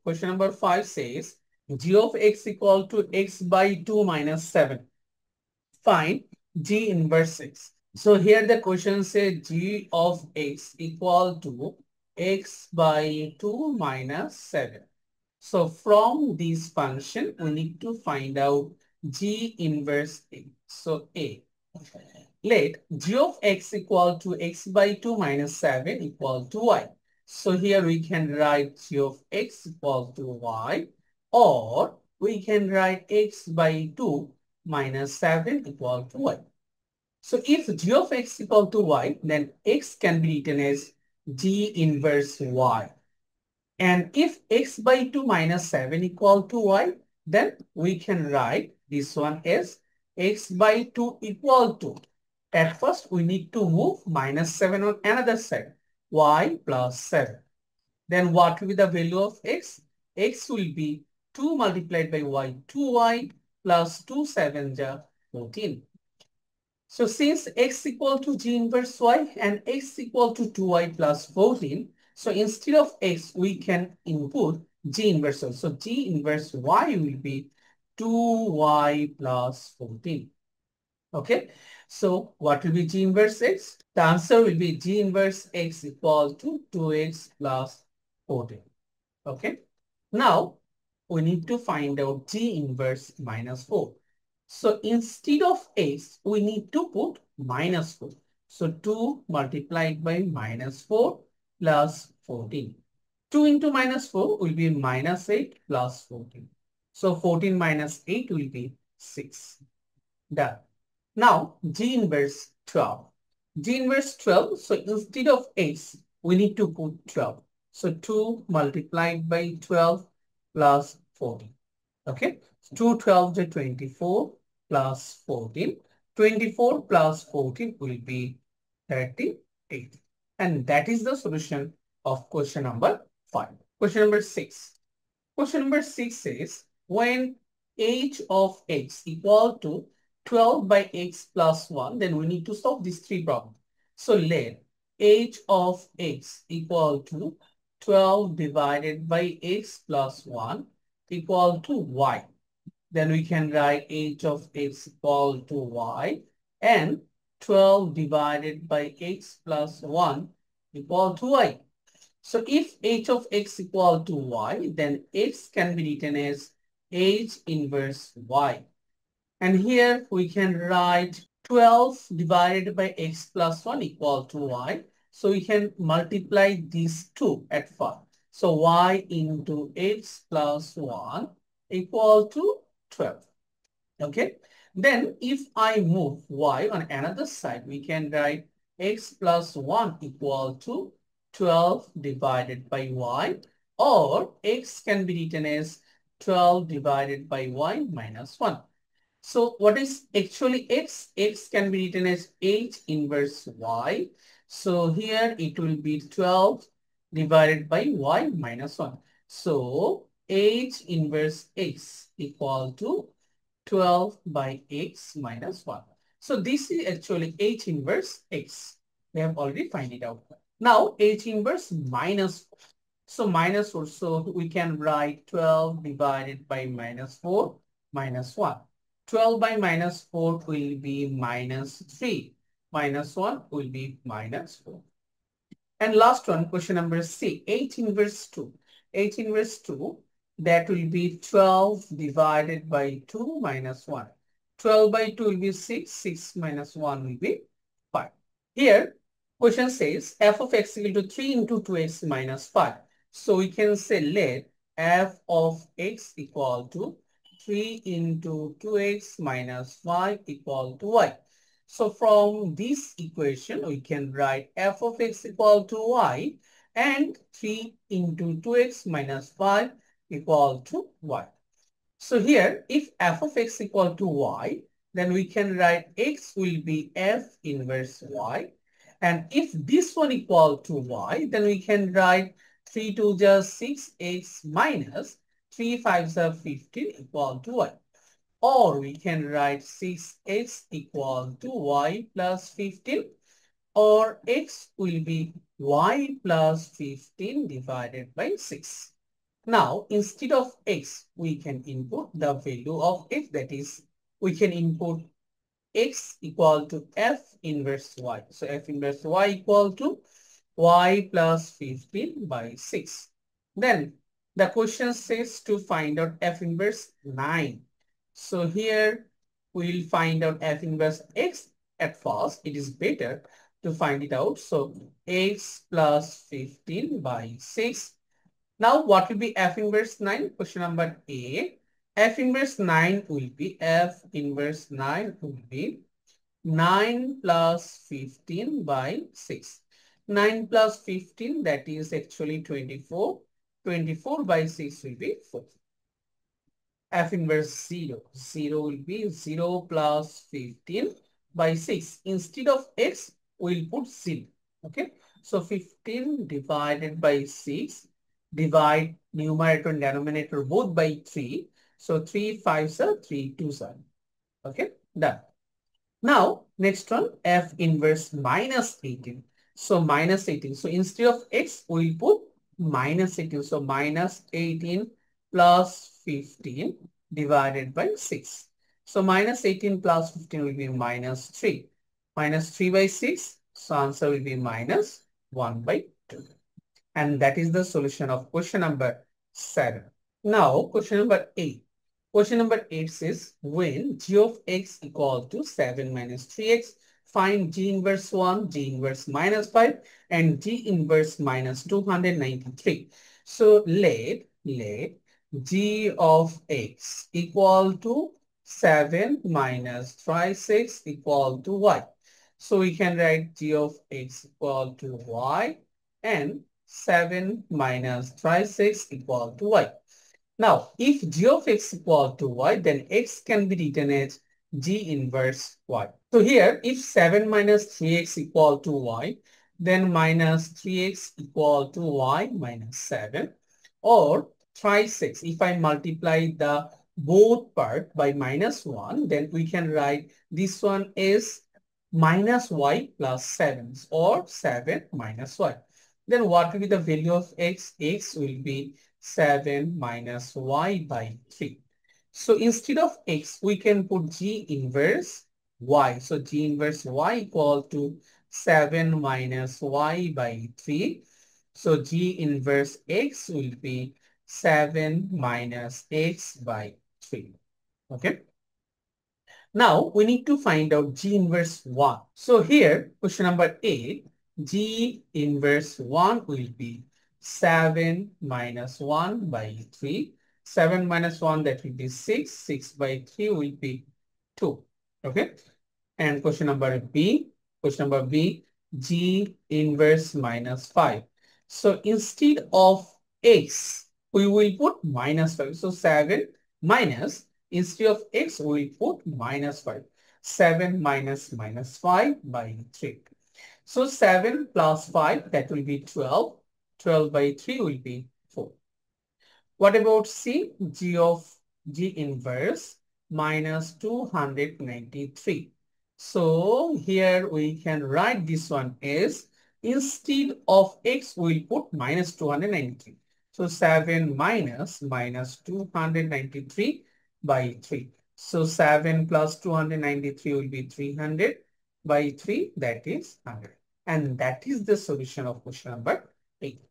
Question number 5 says g of x equal to x by 2 minus 7. Find g inverse x. So here the question says g of x equal to x by 2 minus 7. So from this function, we need to find out g inverse a. So a. Let g of x equal to x by 2 minus 7 equal to y. So here we can write g of x equal to y, or we can write x by 2 minus 7 equal to y. So if g of x equal to y, then x can be written as g inverse y. And if x by 2 minus 7 equal to y, then we can write this one as x by 2 equal to. At first, we need to move minus 7 on another side, y plus 7. Then what will be the value of x? X will be 2 multiplied by y, 2y plus 2 7 ja 14. So since x equal to g inverse y and x equal to 2y plus 14, so instead of x, we can input g inverse y. So g inverse y will be 2y plus 14. Okay. So what will be g inverse x? The answer will be g inverse x equal to 2x plus 14. Okay. Now, we need to find out g inverse minus 4. So instead of x, we need to put minus 4. So 2 multiplied by minus 4 plus 14. 2 into minus 4 will be minus 8 plus 14. So 14 minus 8 will be 6. Done. Now, g inverse 12. G inverse 12, so instead of x, we need to put 12. So 2 multiplied by 12 plus 14. Okay, 2 12 is 24 plus 14. 24 plus 14 will be 38. And that is the solution of question number 5. Question number 6. Question number 6 says, when h of x equal to 12 by x plus 1, then we need to solve these three problems. So let h of x equal to 12 divided by x plus 1 equal to y. Then we can write h of x equal to y, and 12 divided by x plus 1 equal to y. So if h of x equal to y, then x can be written as h inverse y. And here we can write 12 divided by x plus 1 equal to y. So we can multiply these two at first. So y into x plus 1 equal to 12. Okay. Then if I move y on another side, we can write x plus 1 equal to 12 divided by y, or x can be written as 12 divided by y minus 1. So what is actually x? X can be written as h inverse y. So here it will be 12 divided by y minus 1. So h inverse x equal to 12 by x minus 1. So this is actually h inverse x. We have already find it out. Now h inverse minus 4. So minus 4. So we can write 12 divided by minus 4 minus 1. 12 by minus 4 will be minus 3. Minus 1 will be minus 4. And last one, question number C, h inverse 2. H inverse 2, that will be 12 divided by 2 minus 1. 12 by 2 will be 6. 6 minus 1 will be 5. Here, question says f of x equal to 3 into 2x minus 5. So we can say let f of x equal to 3 into 2x minus 5 equal to y. So from this equation, we can write f of x equal to y and 3 into 2x minus 5 equal to y. So here, if f of x equal to y, then we can write x will be f inverse y. And if this one equal to y, then we can write 3 to the 6x minus 3 5 are 15 equal to y. Or we can write 6x equal to y plus 15, or x will be y plus 15 divided by 6. Now, instead of x, we can input the value of x, that is, we can input x equal to f inverse y. So f inverse y equal to y plus 15 by 6. Then the question says to find out f inverse 9. So here we'll find out f inverse x at first. It is better to find it out. So x plus 15 by 6. Now what will be f inverse 9? Question number A. F inverse 9 will be f inverse 9 will be 9 plus 15 by 6. 9 plus 15, that is actually 24. 24 by 6 will be 4. F inverse 0. 0 will be 0 plus 15 by 6. Instead of x, we'll put 0. Okay. So 15 divided by 6. Divide numerator and denominator both by 3. So 3 5s are 3 2s are. Okay. Done. Now, next one, f inverse minus 18. So, minus 18. So, instead of x, we will put minus 18. So, minus 18 plus 15 divided by 6. So, minus 18 plus 15 will be minus 3. Minus 3 by 6. So, answer will be minus 1 by 2. And that is the solution of question number 7. Now, question number 8. Question number 8 says, when g of x equal to 7 minus 3x, find g inverse 1, g inverse minus 5, and g inverse minus 293. So, let g of x equal to 7 minus 3x equal to y. So, we can write g of x equal to y and 7 minus 3x equal to y. Now, if g of x equal to y, then x can be written as g inverse y. So here, if 7 minus 3x equal to y, then minus 3x equal to y minus 7. Or try 6. If I multiply the both part by minus 1, then we can write this one is minus y plus 7 or 7 minus y. Then what will be the value of x? X will be 7 minus y by 3. So instead of x, we can put g inverse y. So g inverse y equal to 7 minus y by 3. So g inverse x will be 7 minus x by 3. Okay. Now we need to find out g inverse 1. So here, question number 8, g inverse 1 will be 7 minus 1 by 3. 7 minus 1, that will be 6. 6 by 3 will be 2. Okay. And question number B, g inverse minus 5. So instead of x, we will put minus 5. So 7 minus, instead of x, we will put minus 5. 7 minus minus 5 by 3. So 7 plus 5, that will be 12. 12 by 3 will be 4. What about C? G inverse minus 293. So here we can write this one as instead of x, we'll put minus 293. So 7 minus 293 by 3. So 7 plus 293 will be 300 by 3, that is 100. And that is the solution of question number 8.